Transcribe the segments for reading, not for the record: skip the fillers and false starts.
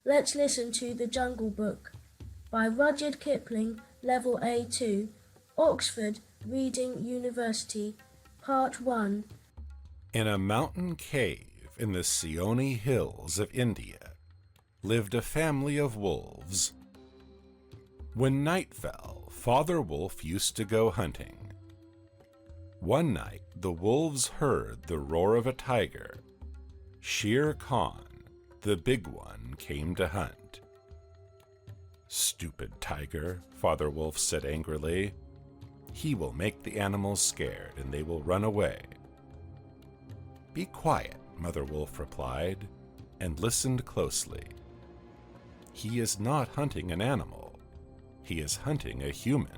Let's listen to The Jungle Book by Rudyard Kipling, Level A2, Oxford Reading University, Part 1. In a mountain cave in the Seoni Hills of India lived a family of wolves. When night fell, Father Wolf used to go hunting. One night, the wolves heard the roar of a tiger. Shere Khan, the big one, came to hunt. "Stupid tiger," Father Wolf said angrily. "He will make the animals scared and they will run away." "Be quiet," Mother Wolf replied, and listened closely. "He is not hunting an animal. He is hunting a human."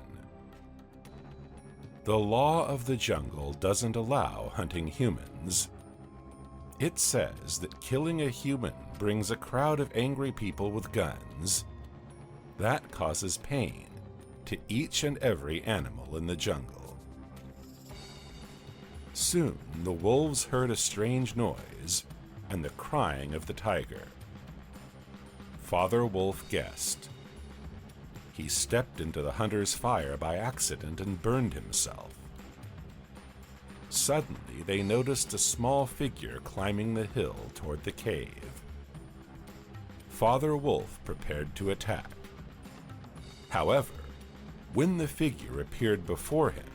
The law of the jungle doesn't allow hunting humans. It says that killing a human brings a crowd of angry people with guns. That causes pain to each and every animal in the jungle. Soon the wolves heard a strange noise and the crying of the tiger. Father Wolf guessed. He stepped into the hunter's fire by accident and burned himself. Suddenly they noticed a small figure climbing the hill toward the cave. Father Wolf prepared to attack. However, when the figure appeared before him,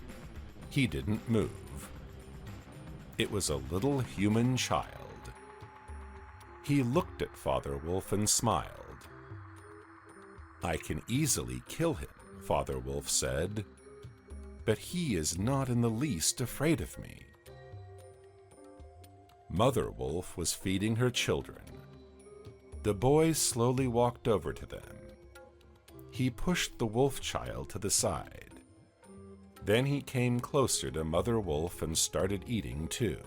he didn't move. It was a little human child. He looked at Father Wolf and smiled. "I can easily kill him," Father Wolf said, "but he is not in the least afraid of me." Mother Wolf was feeding her children. The boys slowly walked over to them. He pushed the wolf child to the side. Then he came closer to Mother Wolf and started eating too.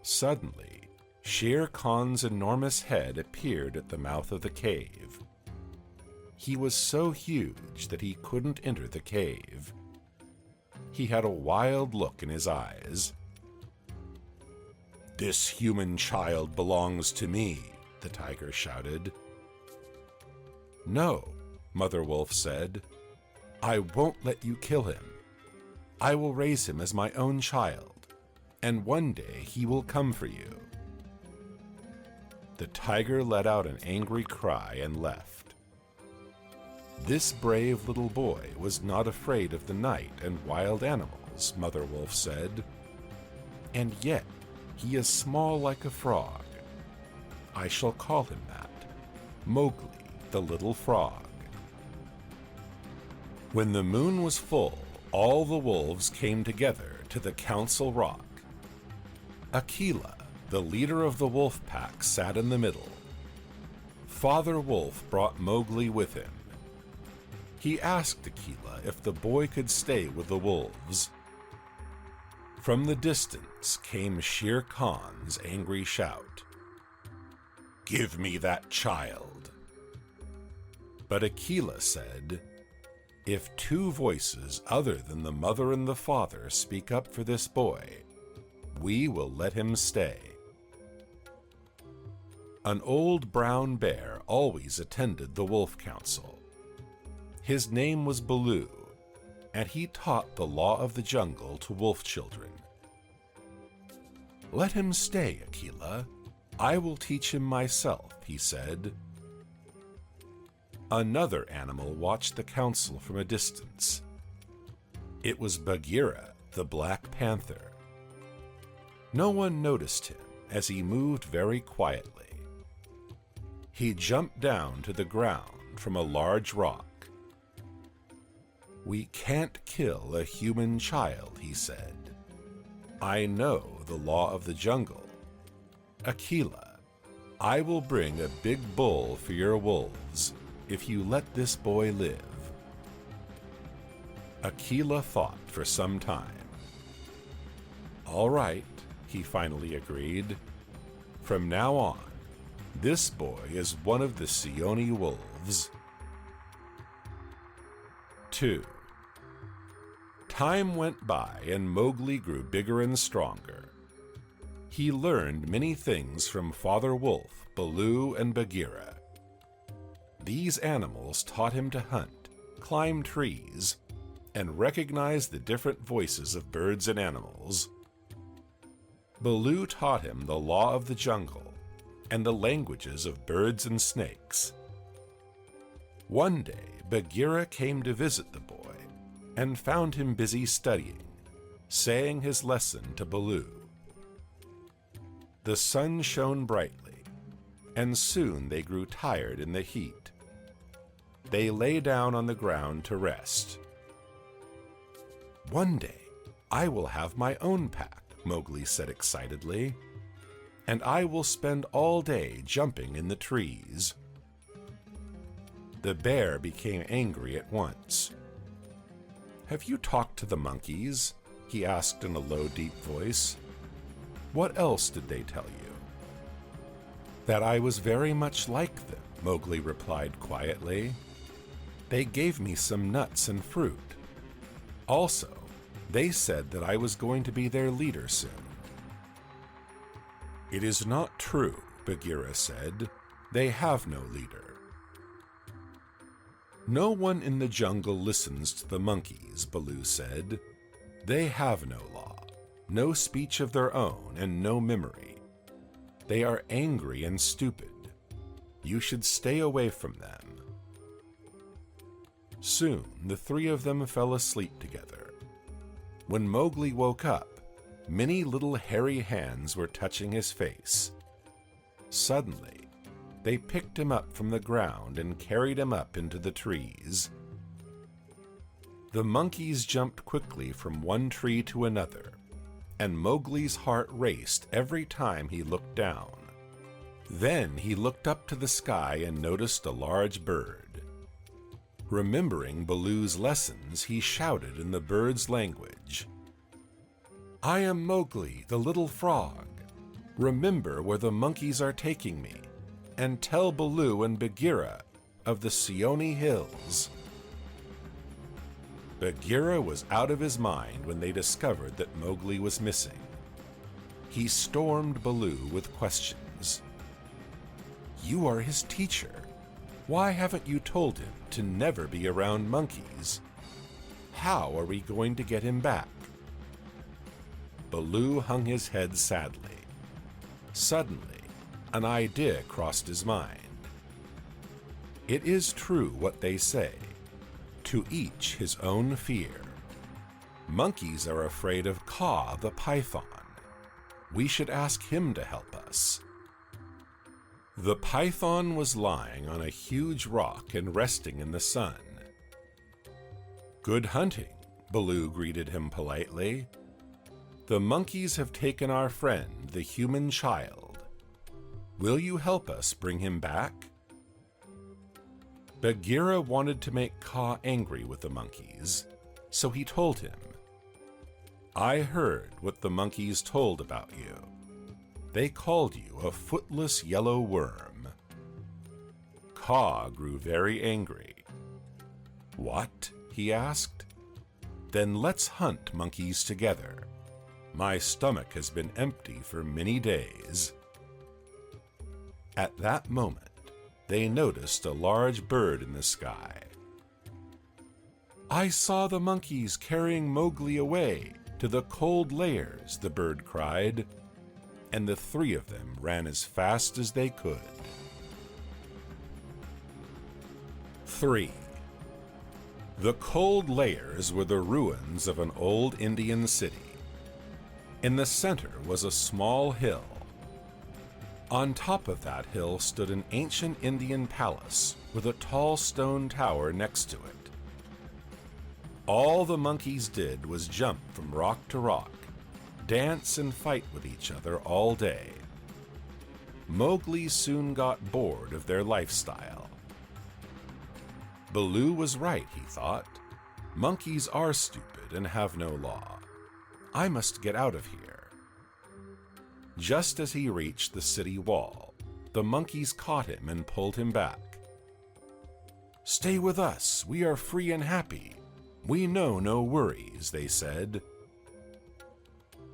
Suddenly, Shere Khan's enormous head appeared at the mouth of the cave. He was so huge that he couldn't enter the cave. He had a wild look in his eyes. "This human child belongs to me," the tiger shouted. "No," Mother Wolf said. "I won't let you kill him. I will raise him as my own child, and one day he will come for you." The tiger let out an angry cry and left. This brave little boy was not afraid of the night and wild animals, Mother Wolf said. And yet, he is small like a frog. I shall call him that, Mowgli, the little frog. When the moon was full, all the wolves came together to the Council Rock. Akela, the leader of the wolf pack, sat in the middle. Father Wolf brought Mowgli with him. He asked Akela if the boy could stay with the wolves. From the distance came Shere Khan's angry shout. "Give me that child!" But Akela said, "If two voices other than the mother and the father speak up for this boy, we will let him stay." An old brown bear always attended the wolf council. His name was Baloo, and he taught the law of the jungle to wolf children. "Let him stay, Akela. I will teach him myself," he said. Another animal watched the council from a distance. It was Bagheera, the black panther. No one noticed him as he moved very quietly. He jumped down to the ground from a large rock. "We can't kill a human child," he said. "I know the law of the jungle. Akela, I will bring a big bull for your wolves if you let this boy live." Akela thought for some time. "All right," he finally agreed. "From now on, this boy is one of the Seoni wolves." 2. Time went by and Mowgli grew bigger and stronger. He learned many things from Father Wolf, Baloo, and Bagheera. These animals taught him to hunt, climb trees, and recognize the different voices of birds and animals. Baloo taught him the law of the jungle and the languages of birds and snakes. One day, Bagheera came to visit the boy and found him busy studying, saying his lesson to Baloo. The sun shone brightly, and soon they grew tired in the heat. They lay down on the ground to rest. "One day, I will have my own pack," Mowgli said excitedly, "and I will spend all day jumping in the trees." The bear became angry at once. "Have you talked to the monkeys?" he asked in a low, deep voice. "What else did they tell you?" "That I was very much like them," Mowgli replied quietly. "They gave me some nuts and fruit. Also, they said that I was going to be their leader soon." "It is not true," Bagheera said. "They have no leader." "No one in the jungle listens to the monkeys," Baloo said. "They have no law, no speech of their own, and no memory. They are angry and stupid. You should stay away from them." Soon the three of them fell asleep together. When Mowgli woke up, many little hairy hands were touching his face. Suddenly, they picked him up from the ground and carried him up into the trees. The monkeys jumped quickly from one tree to another, and Mowgli's heart raced every time he looked down. Then he looked up to the sky and noticed a large bird. Remembering Baloo's lessons, he shouted in the bird's language, "I am Mowgli, the little frog. Remember where the monkeys are taking me, and tell Baloo and Bagheera of the Seoni Hills." Bagheera was out of his mind when they discovered that Mowgli was missing. He stormed Baloo with questions. "You are his teacher. Why haven't you told him to never be around monkeys? How are we going to get him back?" Baloo hung his head sadly. Suddenly, an idea crossed his mind. "It is true what they say. To each his own fear. Monkeys are afraid of Kaa the python. We should ask him to help us." The python was lying on a huge rock and resting in the sun. "Good hunting," Baloo greeted him politely. "The monkeys have taken our friend, the human child. Will you help us bring him back?" Bagheera wanted to make Kaa angry with the monkeys, so he told him, "I heard what the monkeys told about you. They called you a footless yellow worm." Kaa grew very angry. "What?" he asked. "Then let's hunt monkeys together. My stomach has been empty for many days." At that moment, they noticed a large bird in the sky. "I saw the monkeys carrying Mowgli away to the cold layers," the bird cried, and the three of them ran as fast as they could. 3. The cold layers were the ruins of an old Indian city. In the center was a small hill. On top of that hill stood an ancient Indian palace with a tall stone tower next to it. All the monkeys did was jump from rock to rock, dance and fight with each other all day. Mowgli soon got bored of their lifestyle. Baloo was right, he thought. Monkeys are stupid and have no law. I must get out of here. Just as he reached the city wall, the monkeys caught him and pulled him back. "Stay with us, we are free and happy. We know no worries," they said.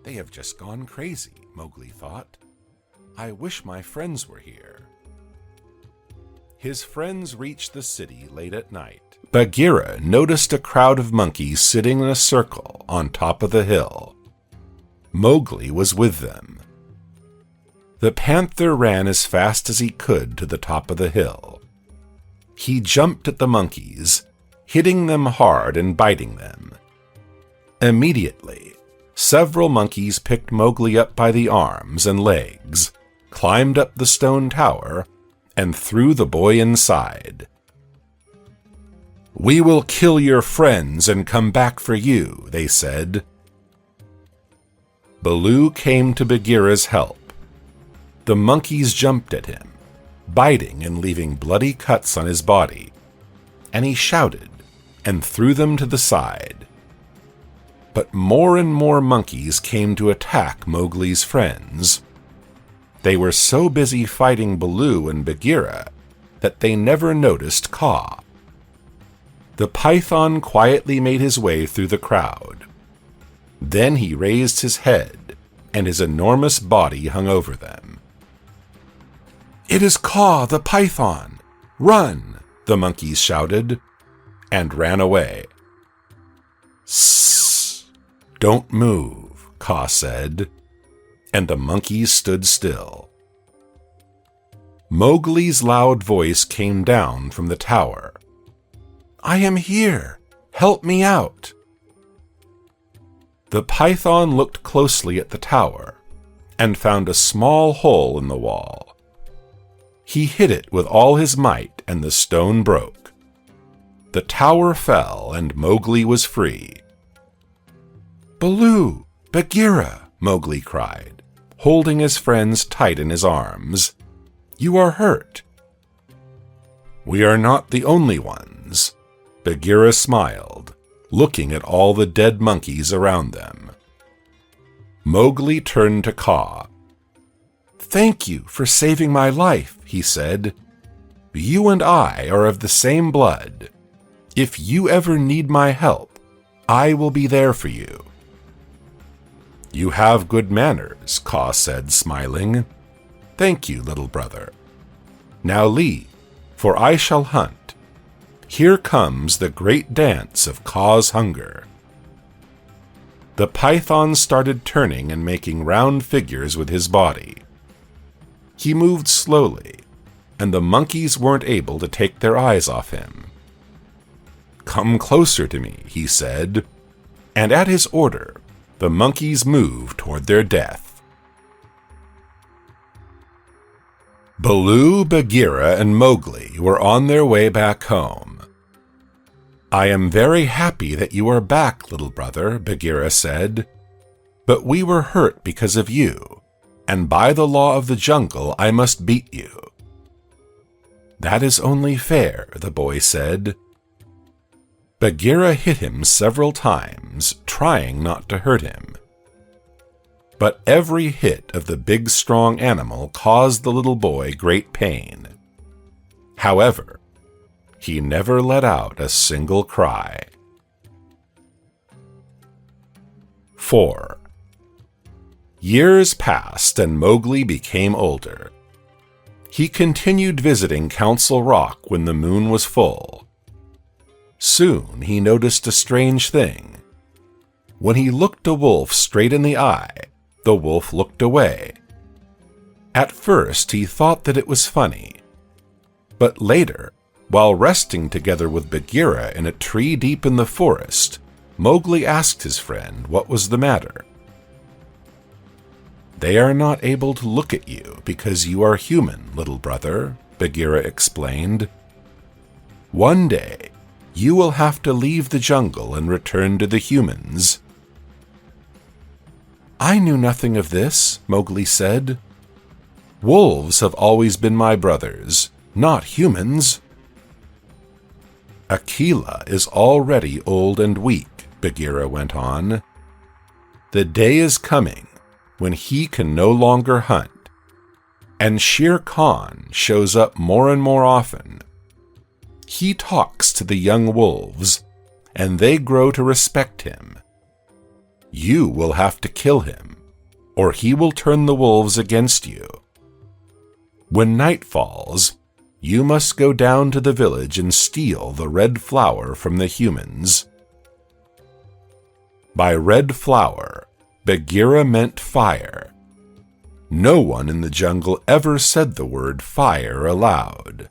"They have just gone crazy," Mowgli thought. "I wish my friends were here." His friends reached the city late at night. Bagheera noticed a crowd of monkeys sitting in a circle on top of the hill. Mowgli was with them. The panther ran as fast as he could to the top of the hill. He jumped at the monkeys, hitting them hard and biting them. Immediately, several monkeys picked Mowgli up by the arms and legs, climbed up the stone tower, and threw the boy inside. "We will kill your friends and come back for you," they said. Baloo came to Bagheera's help. The monkeys jumped at him, biting and leaving bloody cuts on his body, and he shouted and threw them to the side. But more and more monkeys came to attack Mowgli's friends. They were so busy fighting Baloo and Bagheera that they never noticed Kaa. The python quietly made his way through the crowd. Then he raised his head, and his enormous body hung over them. "It is Kaa the python! Run!" the monkeys shouted, and ran away. "Sssss! Don't move," Kaa said, and the monkeys stood still. Mowgli's loud voice came down from the tower. "I am here! Help me out!" The python looked closely at the tower and found a small hole in the wall. He hit it with all his might, and the stone broke. The tower fell, and Mowgli was free. "Baloo! Bagheera!" Mowgli cried, holding his friends tight in his arms. "You are hurt." "We are not the only ones." Bagheera smiled, looking at all the dead monkeys around them. Mowgli turned to Kaa. "Thank you for saving my life," he said. "You and I are of the same blood. If you ever need my help, I will be there for you." "You have good manners," Kaa said, smiling. "Thank you, little brother. Now leave, for I shall hunt. Here comes the great dance of Kaa's hunger." The python started turning and making round figures with his body. He moved slowly, and the monkeys weren't able to take their eyes off him. "Come closer to me," he said, and at his order, the monkeys moved toward their death. Baloo, Bagheera, and Mowgli were on their way back home. "I am very happy that you are back, little brother," Bagheera said. "But we were hurt because of you, and by the law of the jungle I must beat you." "That is only fair," the boy said. Bagheera hit him several times, trying not to hurt him. But every hit of the big, strong animal caused the little boy great pain. However, he never let out a single cry. 4. Years passed and Mowgli became older. He continued visiting Council Rock when the moon was full. Soon he noticed a strange thing. When he looked a wolf straight in the eye, the wolf looked away. At first he thought that it was funny, but later, while resting together with Bagheera in a tree deep in the forest, Mowgli asked his friend what was the matter. "They are not able to look at you because you are human, little brother," Bagheera explained. "One day, you will have to leave the jungle and return to the humans." "I knew nothing of this," Mowgli said. "Wolves have always been my brothers, not humans." "Akela is already old and weak," Bagheera went on. "The day is coming when he can no longer hunt, and Shere Khan shows up more and more often. He talks to the young wolves, and they grow to respect him. You will have to kill him, or he will turn the wolves against you. When night falls, you must go down to the village and steal the red flower from the humans." By red flower, Bagheera meant fire. No one in the jungle ever said the word fire aloud.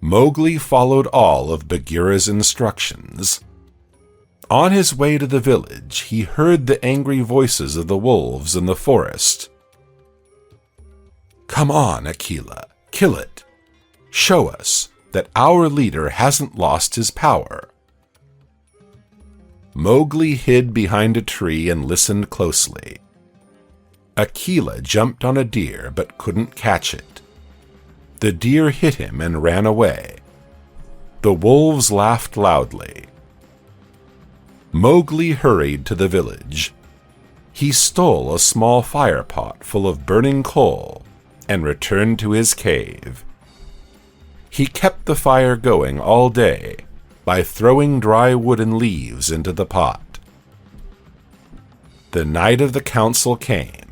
Mowgli followed all of Bagheera's instructions. On his way to the village, he heard the angry voices of the wolves in the forest. "Come on, Akela, kill it. Show us that our leader hasn't lost his power." Mowgli hid behind a tree and listened closely. Akela jumped on a deer but couldn't catch it. The deer hit him and ran away. The wolves laughed loudly. Mowgli hurried to the village. He stole a small fire pot full of burning coal and returned to his cave. He kept the fire going all day by throwing dry wood and leaves into the pot. The night of the council came.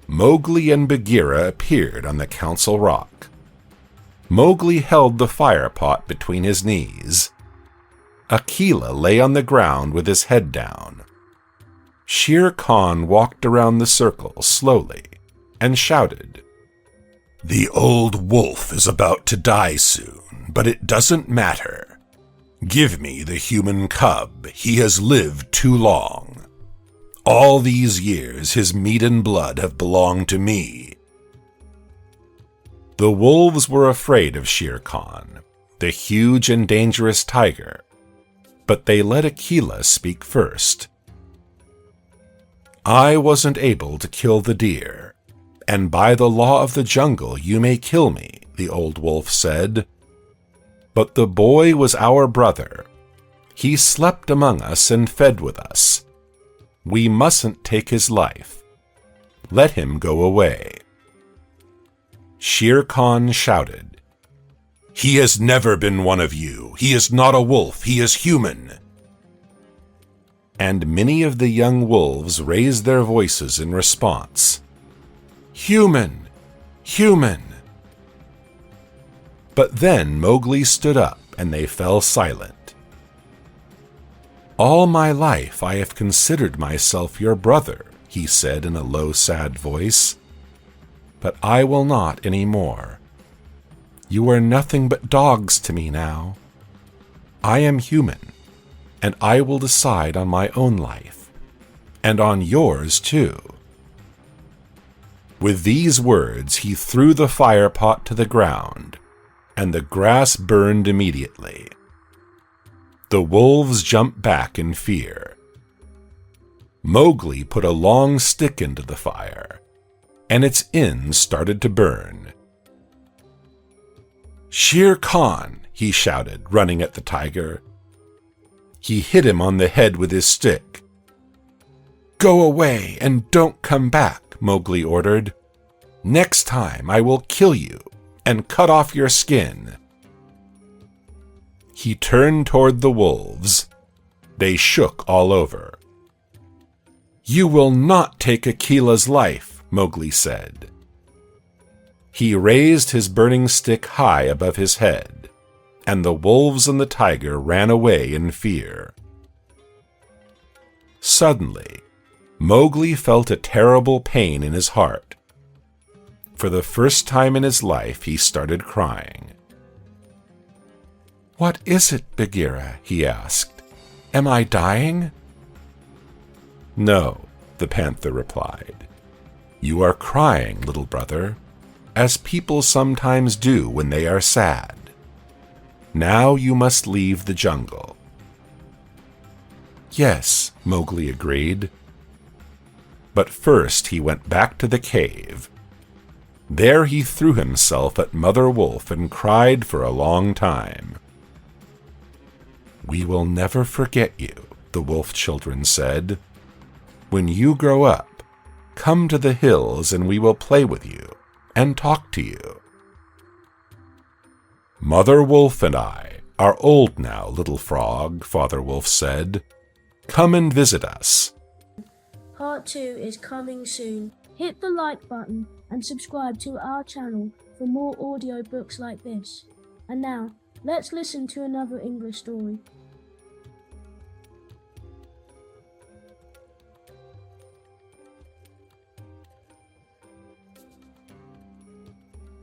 Mowgli and Bagheera appeared on the council rock. Mowgli held the fire pot between his knees. Akela lay on the ground with his head down. Shere Khan walked around the circle slowly and shouted, "The old wolf is about to die soon, but it doesn't matter. Give me the human cub. He has lived too long. All these years his meat and blood have belonged to me." The wolves were afraid of Shere Khan, the huge and dangerous tiger, but they let Akela speak first. "I wasn't able to kill the deer, and by the law of the jungle you may kill me," the old wolf said. "But the boy was our brother. He slept among us and fed with us. We mustn't take his life. Let him go away." Shere Khan shouted, "He has never been one of you. He is not a wolf. He is human." And many of the young wolves raised their voices in response. "Human! Human!" But then Mowgli stood up and they fell silent. "All my life I have considered myself your brother," he said in a low, sad voice. "But I will not any more. You are nothing but dogs to me now. I am human, and I will decide on my own life, and on yours too." With these words he threw the fire pot to the ground, and the grass burned immediately. The wolves jumped back in fear. Mowgli put a long stick into the fire, and its ends started to burn. "Shere Khan!" he shouted, running at the tiger. He hit him on the head with his stick. "Go away and don't come back," Mowgli ordered. "Next time I will kill you and cut off your skin." He turned toward the wolves. They shook all over. "You will not take Akela's life," Mowgli said. He raised his burning stick high above his head, and the wolves and the tiger ran away in fear. Suddenly, Mowgli felt a terrible pain in his heart. For the first time in his life, he started crying. "What is it, Bagheera?" he asked. "Am I dying?" "No," the panther replied. "You are crying, little brother, as people sometimes do when they are sad. Now you must leave the jungle." "Yes," Mowgli agreed. But first he went back to the cave. There he threw himself at Mother Wolf and cried for a long time. "We will never forget you," the wolf children said. "When you grow up, come to the hills and we will play with you and talk to you." "Mother Wolf and I are old now, little frog," Father Wolf said. "Come and visit us." Part 2 is coming soon. Hit the like button and subscribe to our channel for more audiobooks like this. And now, let's listen to another English story.